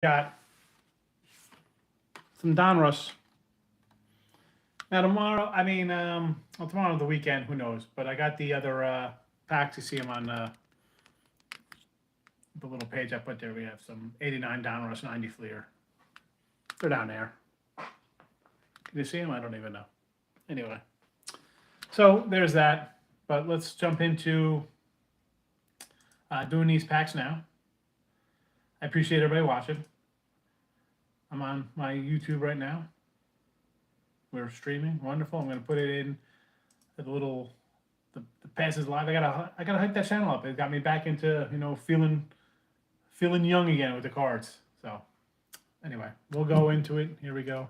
Got some Donruss. Now tomorrow, well, tomorrow the weekend, who knows? But I got the other packs. You see them on the little page I put there. We have some 89 Donruss 90 Fleer. They're down there. Can you see them? I don't even know. Anyway, so there's that. But let's jump into doing these packs now. I appreciate everybody watching. I'm on my YouTube right now. We're streaming. Wonderful. I'm going to put it in the little the passes live. I gotta hype that channel up. It got me back into feeling young again with the cards. So anyway, we'll go into it. Here we go.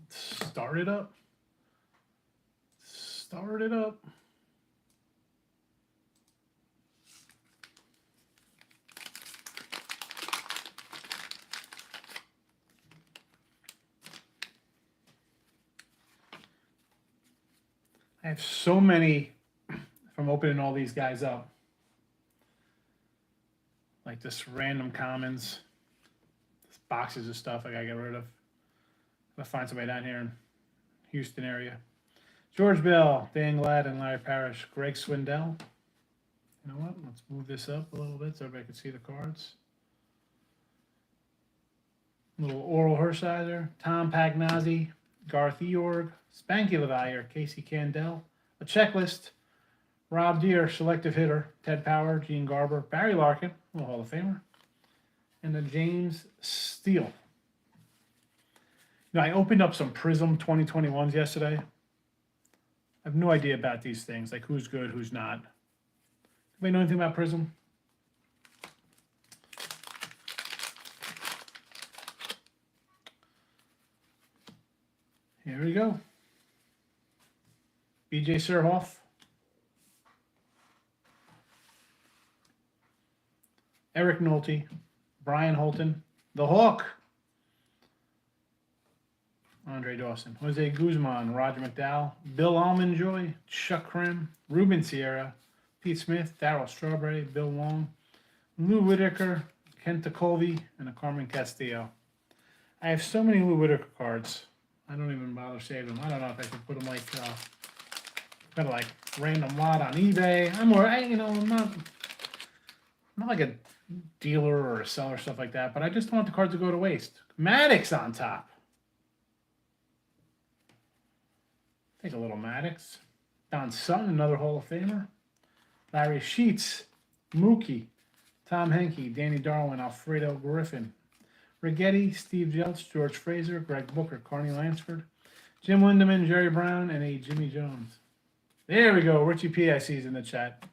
Start it up. Start it up. I have so many from opening all these guys up. Like this random commons, this boxes of stuff I gotta get rid of. I'll find somebody down here in Houston area. George Bell, Dan Glad, and Larry Parrish. Greg Swindell. You know what? Let's move this up a little bit so everybody can see the cards. Little Oral Hershiser, Tom Pagnazzi, Garth Eorg, Spanky Levayer, Casey Candell, a checklist, Rob Deere, selective hitter, Ted Power, Gene Garber, Barry Larkin, a Hall of Famer, and a James Steele. I opened up some Prism 2021s yesterday. I have no idea about these things, like who's good, who's not. Anybody know anything about Prism? Here we go. BJ Surhoff. Eric Nolte. Brian Holton. The Hawk. Andre Dawson. Jose Guzman. Roger McDowell. Bill Almondjoy. Chuck Krim. Ruben Sierra. Pete Smith. Darryl Strawberry. Bill Long. Lou Whitaker. Kenta Colby. And a Carmen Castillo. I have so many Lou Whitaker cards. I don't even bother saving them. I don't know if I could put them like kind of like random lot on eBay. I'm not like a dealer or a seller, stuff like that, but I just don't want the cards to go to waste. Maddox on top. Take a little Maddox. Don Sutton, another Hall of Famer. Larry Sheets, Mookie, Tom Henke, Danny Darwin, Alfredo Griffin, Rigetti, Steve Jeltz, George Fraser, Greg Booker, Carney Lansford, Jim Lindemann, Jerry Brown, and a Jimmy Jones. There we go. Richie P. I see is in the chat.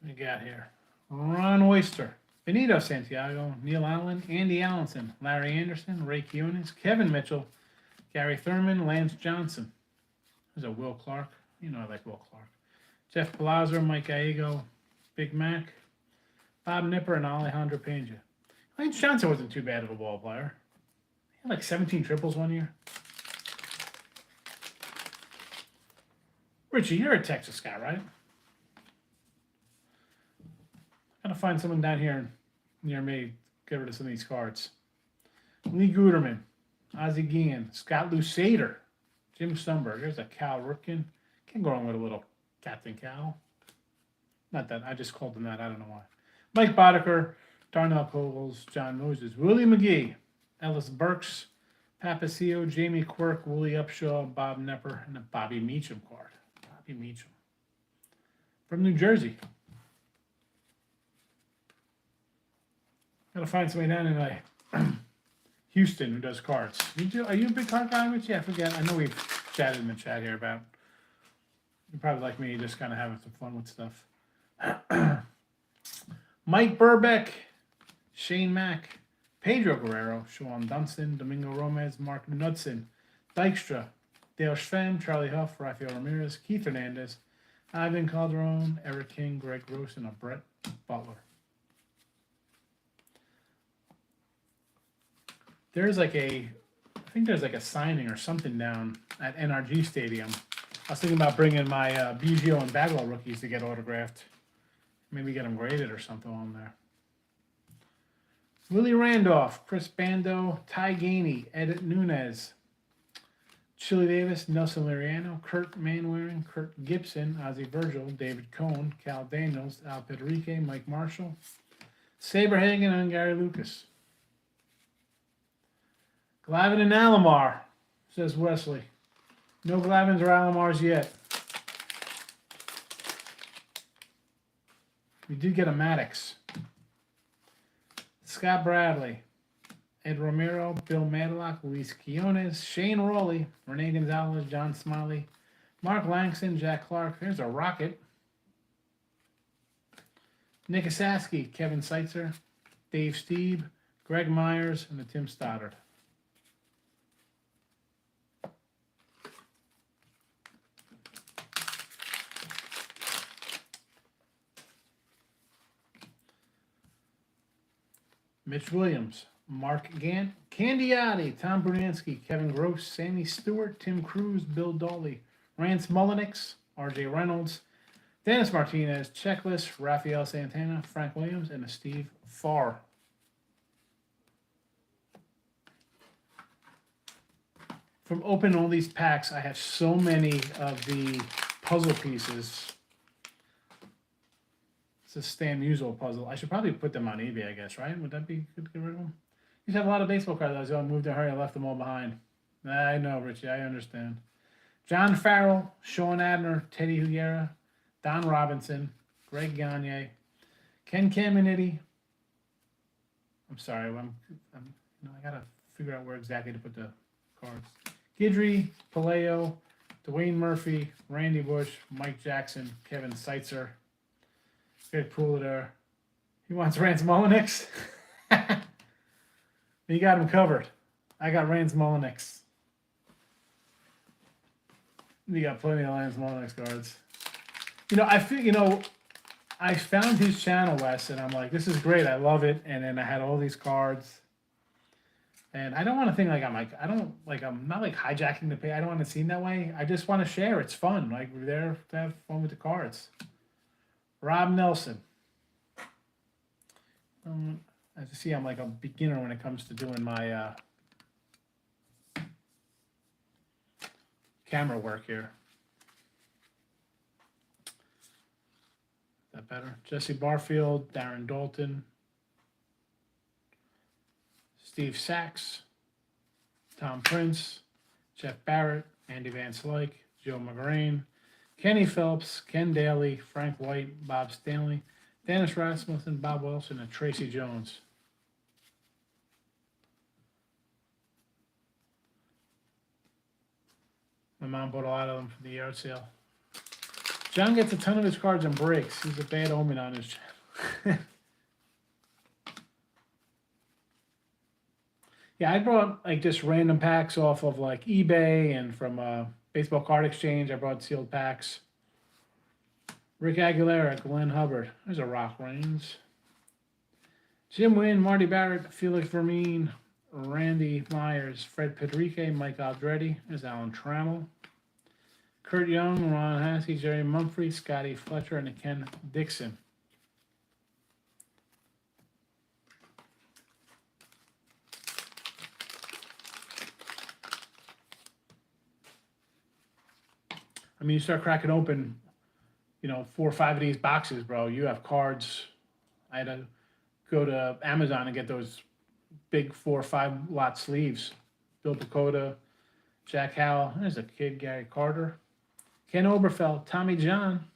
What we got here? Ron Oyster, Benito Santiago, Neil Allen, Andy Allenson, Larry Anderson, Ray Kionis, Kevin Mitchell, Gary Thurman, Lance Johnson. There's a Will Clark. You know I like Will Clark. Jeff Palazzo, Mike Gallego, Big Mac, Bob Nipper, and Alejandro Pena. Lance Johnson wasn't too bad of a ball player. He had like 17 triples one year. Richie, you're a Texas guy, right? Gotta find someone down here near me to get rid of some of these cards. Lee Guterman, Ozzie Guillen, Scott Lusader, Jim Stumberg. There's a Cal Ripken. Can't go wrong with a little Captain Cal. Not that, I just called him that. I don't know why. Mike Boddicker, Darnell Pogles, John Moses, Willie McGee, Ellis Burks, Papacio, Jamie Quirk, Willie Upshaw, Bob Nepper, and a Bobby Meacham card. Bobby Meacham. From New Jersey. Gotta find somebody down in Houston who does cards. Are you a big card guy, Rich? Yeah, I forget. I know we've chatted in the chat here about. You're probably like me, just kind of having some fun with stuff. Mike Burbeck, Shane Mack, Pedro Guerrero, Sean Dunston, Domingo Romez, Mark Knudsen, Dykstra, Dale Schwem, Charlie Huff, Rafael Ramirez, Keith Hernandez, Ivan Calderon, Eric King, Greg Gross, and a Brett Butler. There's like I think there's like a signing or something down at NRG Stadium. I was thinking about bringing my Biggio and Bagwell rookies to get autographed. Maybe get them graded or something on there. Willie Randolph, Chris Bando, Ty Gainey, Ed Nunez, Chili Davis, Nelson Liriano, Kurt Manwaring, Kurt Gibson, Ozzie Virgil, David Cohn, Cal Daniels, Al Pedrique, Mike Marshall, Saber Hagen, and Gary Lucas. Glavin and Alomar, says Wesley. No Glavins or Alomars yet. We did get a Maddox. Scott Bradley, Ed Romero, Bill Madlock, Luis Quiones, Shane Rowley, Rene Gonzalez, John Smiley, Mark Langston, Jack Clark. There's a Rocket. Nick Asaski, Kevin Seitzer, Dave Steeb, Greg Myers, and the Tim Stoddard. Mitch Williams, Mark Gant, Candiotti, Tom Brunansky, Kevin Gross, Sammy Stewart, Tim Cruz, Bill Dawley, Rance Mullenix, RJ Reynolds, Dennis Martinez, Checklist, Rafael Santana, Frank Williams, and Steve Farr. From opening all these packs, I have so many of the puzzle pieces. It's a Stan Musial puzzle. I should probably put them on eBay, I guess, right? Would that be good to get rid of them? You have a lot of baseball cards. I was going to move in a hurry. I left them all behind. I know, Richie. I understand. John Farrell, Sean Abner, Teddy Higuera, Don Robinson, Greg Gagne, Ken Caminiti. I'm sorry. I got to figure out where exactly to put the cards. Guidry, Paleo, Dwayne Murphy, Randy Bush, Mike Jackson, Kevin Seitzer. Good pool there. He wants Rance Mullenix. You got him covered. I got Rance Mullenix. You got plenty of Rance Mullenix cards. I found his channel, Wes, and I'm like, this is great. I love it. And then I had all these cards. And I don't want to think I'm not like hijacking the page. I don't want to seem that way. I just want to share. It's fun. Like, we're there to have fun with the cards. Rob Nelson. As you see, I'm like a beginner when it comes to doing my camera work here. Is that better? Jesse Barfield, Darren Dalton, Steve Sachs, Tom Prince, Jeff Barrett, Andy Van Slyke, Joe McGrain, Kenny Phillips, Ken Daly, Frank White, Bob Stanley, Dennis Rasmussen, Bob Wilson, and Tracy Jones. My mom bought a lot of them for the yard sale. John gets a ton of his cards and breaks. He's a bad omen on his channel. Yeah, I brought like just random packs off of like eBay and from Baseball Card Exchange. I brought sealed packs. Rick Aguilera, Glenn Hubbard. There's a Rock Reigns. Jim Wynn, Marty Barrett, Felix Vermeen, Randy Myers, Fred Pedrique, Mike Aldretti. There's Alan Trammell. Kurt Young, Ron Haskey, Jerry Mumphrey, Scotty Fletcher, and Ken Dixon. I mean, you start cracking open, 4 or 5 of these boxes, bro. You have cards. I had to go to Amazon and get those big 4 or 5 lot sleeves. Bill Dakota, Jack Howell. There's a kid, Gary Carter. Ken Oberfeld, Tommy John,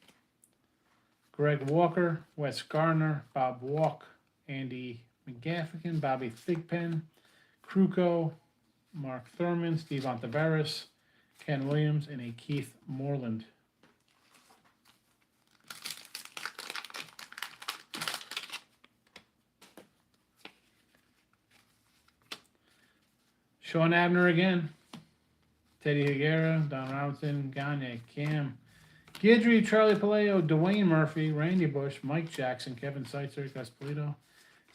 Greg Walker, Wes Gardner, Bob Walk, Andy McGaffigan, Bobby Thigpen, Kruko, Mark Thurman, Steve Ontiveros, Ken Williams, and a Keith Moreland. Sean Abner again. Teddy Higuera, Don Robinson, Gagne, Cam, Guidry, Charlie Paleo, Dwayne Murphy, Randy Bush, Mike Jackson, Kevin Seitzer, Gus Polito,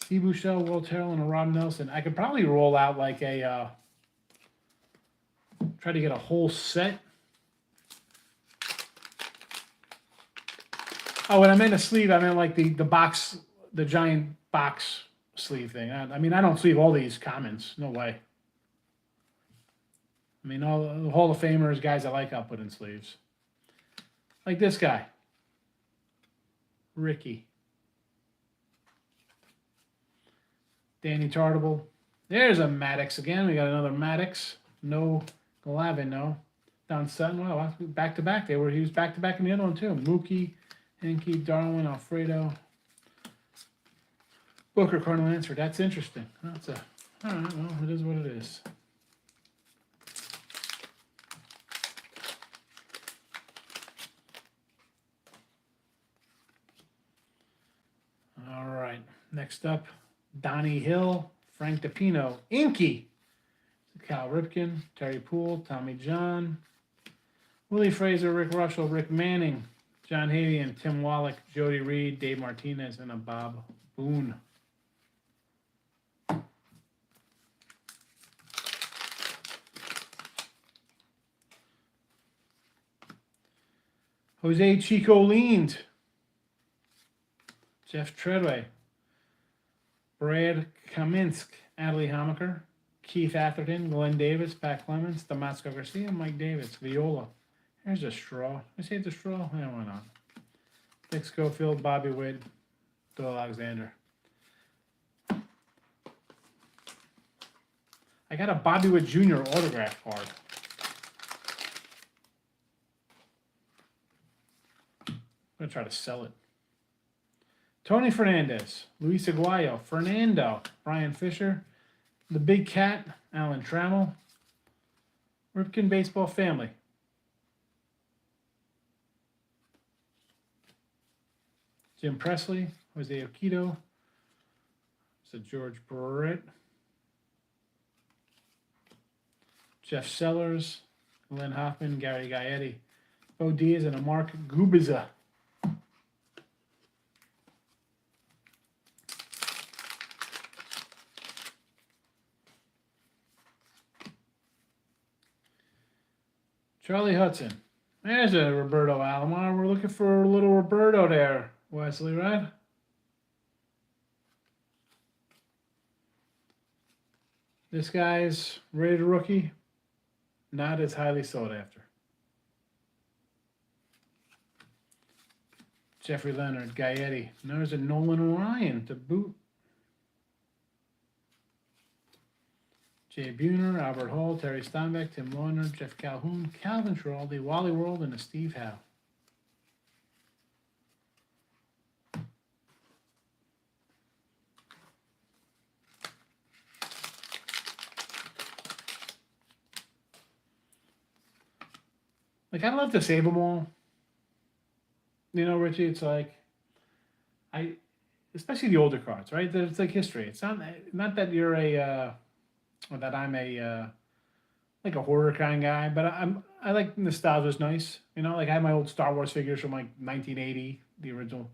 Steve Bouchel, Will Terrell, and Rob Nelson. I could probably roll out like a, try to get a whole set. Oh, when I meant a sleeve, I meant like the box, the giant box sleeve thing. I mean, I don't sleeve all these commons. No way. I mean, all the Hall of Famers, guys I like, I'll put in sleeves. Like this guy. Ricky. Danny Tartable. There's a Maddox again. We got another Maddox. No Glavin, no. Don Sutton. Wow, back to back. He was back to back in the other one too. Mookie, Henke, Darwin, Alfredo, Booker, Cardinal Lansford. That's interesting. That's a. All right. Well, it is what it is. All right. Next up, Donnie Hill, Frank DePino, Inky, Cal Ripken, Terry Poole, Tommy John, Willie Fraser, Rick Russell, Rick Manning, John Havian, Tim Wallach, Jody Reed, Dave Martinez, and a Bob Boone. Jose Chico Leaned, Jeff Treadway, Brad Kaminsk, Adley Hamaker, Keith Atherton, Glenn Davis, Pat Clemens, Damasco Garcia, Mike Davis, Viola. Here's a straw. I say the straw? Yeah, why not? Dick Schofield, Bobby Witt, Doyle Alexander. I got a Bobby Witt Jr. autograph card. I'm going to try to sell it. Tony Fernandez, Luis Aguayo, Fernando, Brian Fisher, The Big Cat, Alan Trammell, Ripken Baseball Family. Jim Presley, Jose Oquito, George Brett, Jeff Sellers, Glenn Hoffman, Gary Gaetti, Bo Diaz, and a Mark Gubiza. Charlie Hudson. There's a Roberto Alomar. We're looking for a little Roberto there, Wesley, right? This guy's rated rookie, not as highly sought after. Jeffrey Leonard, Gaetti. There's a Nolan Ryan to boot. Jay Buhner, Albert Hall, Terry Steinbeck, Tim Laudner, Jeff Calhoun, Calvin Schiraldi, Wally World, and a Steve Howe. Like, I'd love to save them all. You know, Richie, it's like, especially the older cards, right? It's like history. It's not that you're or that I'm like a horror kind of guy, but I like nostalgia's nice. You know, like I have my old Star Wars figures from like 1980, the original.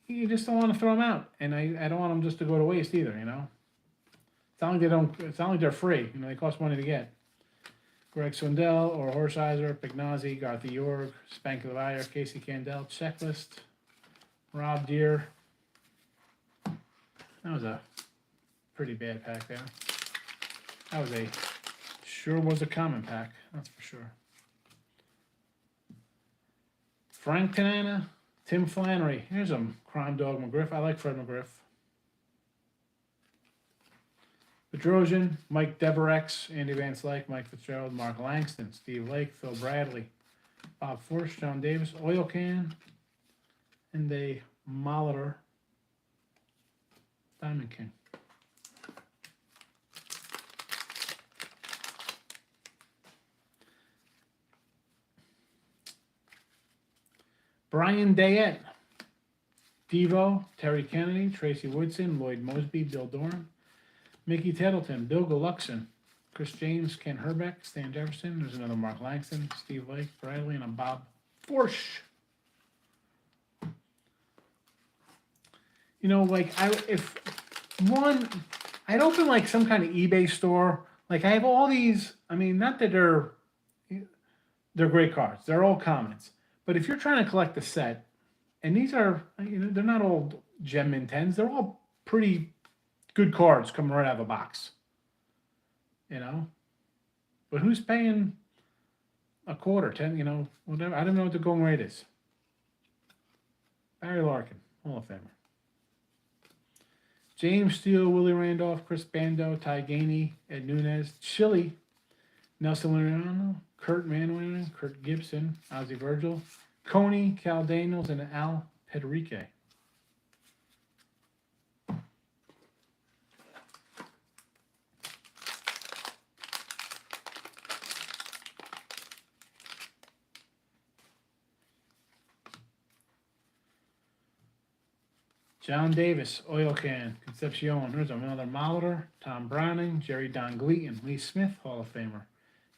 You just don't want to throw them out, and I don't want them just to go to waste either. You know, it's not like they don't. It's not like they're free. You know, they cost money to get. Greg Swindell, or Horsheiser, Pignazi, Garth York, Spanky Levier, Casey Candell, Checklist, Rob Deere. That was a pretty bad pack there. That was sure was a common pack, that's for sure. Frank Tanana, Tim Flannery. Here's a Crime Dog McGriff. I like Fred McGriff. Bedrosian, Mike Deverex, Andy Van Slyke, Mike Fitzgerald, Mark Langston, Steve Lake, Phil Bradley, Bob Force, John Davis, Oil Can, and a Molitor Diamond King. Brian Dayette, Devo, Terry Kennedy, Tracy Woodson, Lloyd Mosby, Bill Doran, Mickey Tettleton, Bill Guluxon, Chris James, Ken Herbeck, Stan Jefferson. There's another Mark Langston, Steve Lake, Bradley, and a Bob Forsh. You know, like I'd open like some kind of eBay store. Like I have all these. I mean, not that they're great cards. They're all commons. But if you're trying to collect the set, and these are, they're not all gem min 10s. They're all pretty good cards coming right out of a box. You know, but who's paying a quarter, 10? Whatever. I don't know what the going rate is. Barry Larkin, Hall of Famer. James Steele, Willie Randolph, Chris Bando, Ty Gainey, Ed Nunez, Chili, Nelson Liriano, Kurt Manwin, Kurt Gibson, Ozzie Virgil, Coney, Cal Daniels, and Al Pedrique. John Davis, Oil Can, Concepcion. There's another Molitor, Tom Browning, Jerry Don Gleaton, Lee Smith, Hall of Famer,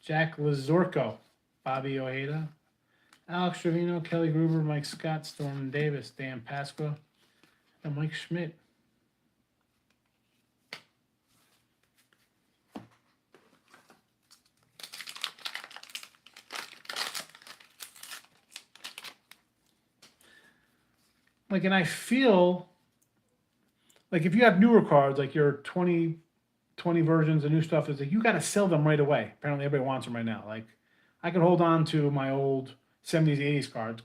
Jack Lazorko, Bobby Ojeda, Alex Trevino, Kelly Gruber, Mike Scott, Storm Davis, Dan Pasqua, and Mike Schmidt. Like, and I feel like if you have newer cards, like your 2020 versions of new stuff, is like you got to sell them right away. Apparently, everybody wants them right now. Like, I could hold on to my old 70s, 80s cards,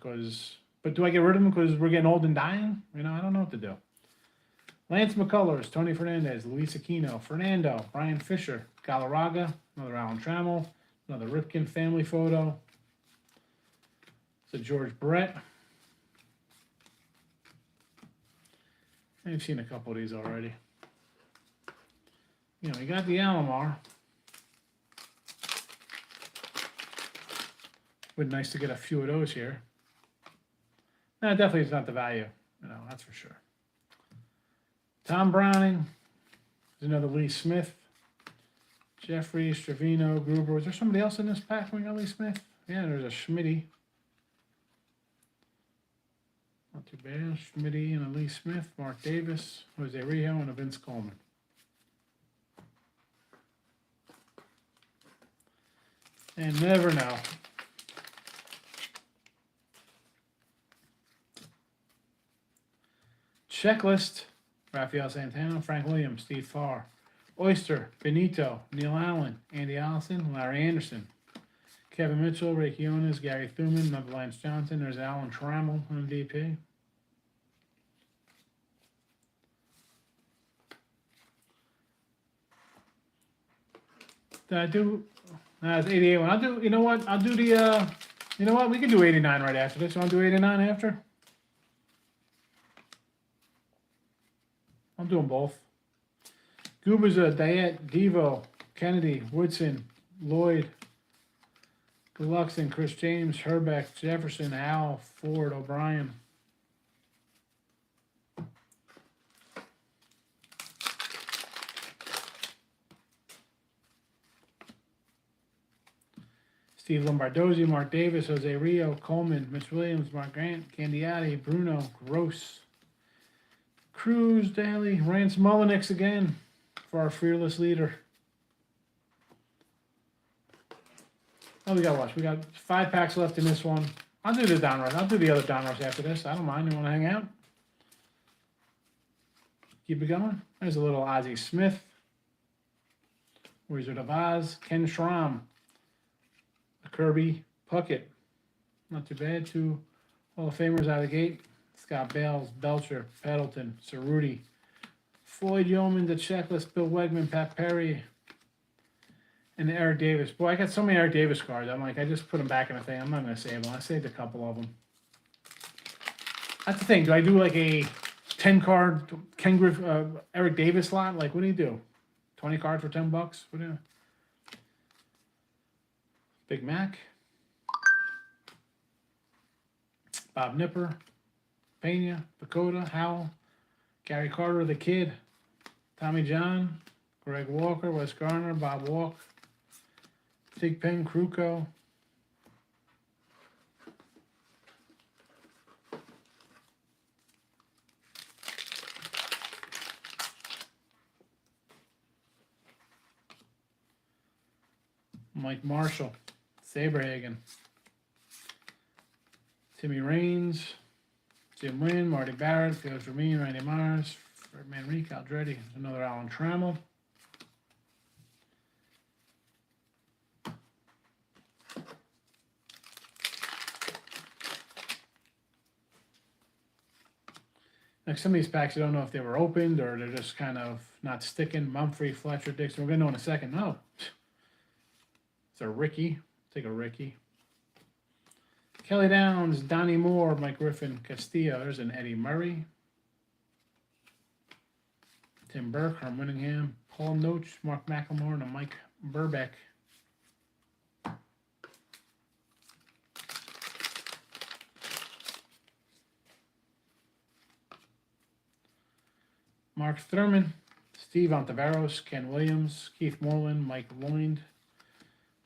but do I get rid of them because we're getting old and dying? I don't know what to do. Lance McCullers, Tony Fernandez, Luis Aquino, Fernando, Brian Fisher, Galarraga, another Alan Trammell, another Ripken family photo. It's a George Brett. I've seen a couple of these already. We got the Alomar. Would be nice to get a few of those here. No, definitely it's not the value. That's for sure. Tom Browning. There's another Lee Smith. Jeffries, Trevino, Gruber. Was there somebody else in this pack when we got Lee Smith? Yeah, there's a Schmitty. Not too bad. Schmitty and a Lee Smith, Mark Davis, Jose Rijo, and a Vince Coleman. And never know. Checklist: Rafael Santana, Frank Williams, Steve Farr, Oyster, Benito, Neil Allen, Andy Allison, Larry Anderson, Kevin Mitchell, Ray Quinones, Gary Thuman, another Lance Johnson. There's Alan Trammell, MVP. Did I do? It's 88 one. I'll do. You know what? I'll do the. You know what? We can do 89 right after this. You want to do 89 after? I'll do them both. Guber's a Diet, Devo, Kennedy, Woodson, Lloyd, Gluckson, Chris James, Herbeck, Jefferson, Al, Ford, O'Brien. Steve Lombardozzi, Mark Davis, Jose Rio, Coleman, Mitch Williams, Mark Grant, Candiotti, Bruno, Gross, Cruz, Daly, Rance Mullenix again for our fearless leader. Oh, we got what? We got 5 packs left in this one. I'll do the Donruss. I'll do the other Donruss after this. I don't mind. You want to hang out? Keep it going. There's a little Ozzie Smith, Wizard of Oz, Ken Schramm, Kirby Puckett. Not too bad. 2 Hall of Famers out of the gate. Scott Bales, Belcher, Peddleton, Cerruti, Floyd Yeoman, the Checklist, Bill Wegman, Pat Perry, and Eric Davis. Boy, I got so many Eric Davis cards. I'm like, I just put them back in the thing. I'm not going to save them. I saved a couple of them. That's the thing. Do I do like a 10-card Ken Eric Davis lot? Like, what do you do? 20 cards for $10? What do you? Big Mac, Bob Nipper, Pena, Dakota, Howell, Gary Carter, the Kid, Tommy John, Greg Walker, Wes Garner, Bob Walk, Thigpen, Kruko. Mike Marshall, Saberhagen, Timmy Raines, Jim Wynn, Marty Barrett, Felix Ramin, Randy Myers, Fred Manrique, Aldretti, another Alan Trammell. Like some of these packs, you don't know if they were opened or they're just kind of not sticking. Mumphrey, Fletcher, Dixon. We're going to know in a second. No. It's a Ricky. Take a Ricky. Kelly Downs, Donnie Moore, Mike Griffin, Castillo. There's an Eddie Murray. Tim Burke, Herm Winningham, Paul Noach, Mark McLemore, and a Mike Burbeck. Mark Thurman, Steve Ontiveros, Ken Williams, Keith Moreland, Mike Lloyd,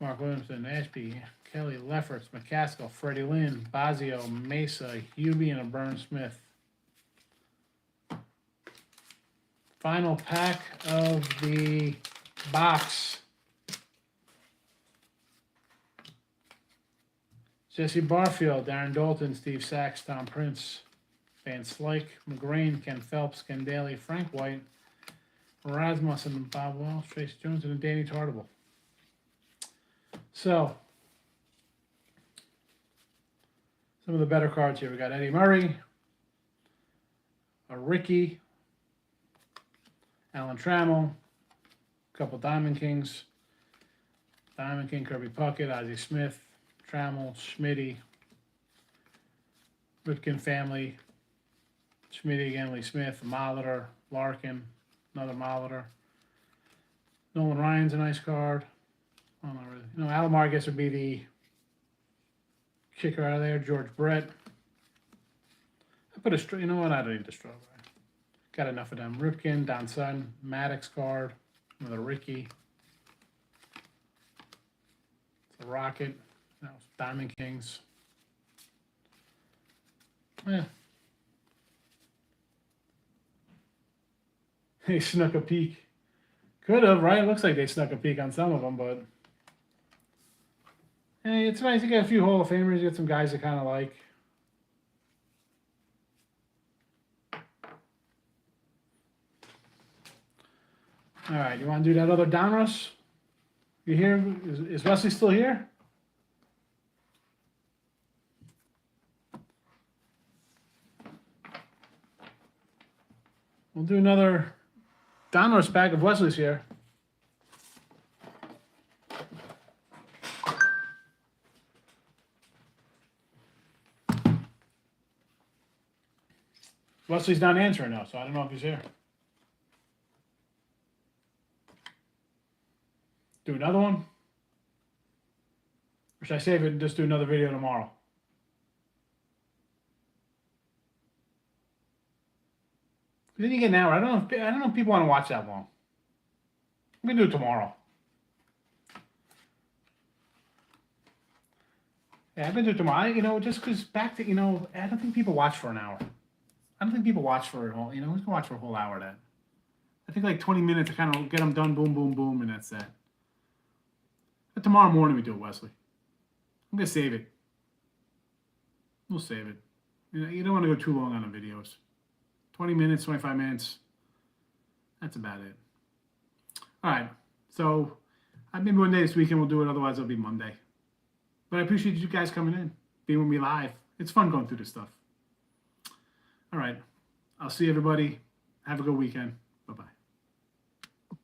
Mark Williamson, Ashby, Kelly Lefferts, McCaskill, Freddie Lynn, Bazio, Mesa, Hubie, and a Burn Smith. Final pack of the box. Jesse Barfield, Darren Dalton, Steve Sachs, Tom Prince, Van Slyke, McGrain, Ken Phelps, Ken Daly, Frank White, Rasmussen, Bob Walsh, Trace Jones, and Danny Tartable. So, some of the better cards here. We got Eddie Murray, a Ricky, Alan Trammell, a couple Diamond Kings, Diamond King, Kirby Puckett, Ozzie Smith, Trammell, Schmitty, Ripken family, Schmitty again, Lee Smith, Molitor, Larkin, another Molitor. Nolan Ryan's a nice card. Oh, not really. You know, Alomar, I guess, would be the kicker out of there. George Brett. I put a, you know what? I don't need the strawberry. Got enough of them. Ripken, Don Sutton, Maddox card, another Ricky. It's a Rocket. No, Diamond Kings. Yeah. They snuck a peek. Could have, right? It looks like they snuck a peek on some of them, but hey, it's nice. You get a few Hall of Famers. You get some guys that kind of like. All right, you want to do that other Donruss? You here? Is Wesley still here? We'll do another Donruss pack of Wesley's here. Wesley's not answering now, so I don't know if he's here. Do another one? Or should I save it and just do another video tomorrow? Then you get an hour. I don't know if people want to watch that long. I'm gonna do it tomorrow. Yeah, I've been doing it tomorrow. You know, just because back to, you know, I don't think people watch for an hour. I don't think people watch for a whole, you know, who's gonna watch for a whole hour then? I think like 20 minutes to kind of get them done, boom, boom, boom, and that's that. But tomorrow morning we do it, Wesley. I'm gonna save it. We'll save it. You don't want to go too long on the videos. 20 minutes, 25 minutes. That's about it. All right. So maybe one day this weekend we'll do it. Otherwise, it'll be Monday. But I appreciate you guys coming in, being with me live. It's fun going through this stuff. All right. I'll see everybody. Have a good weekend.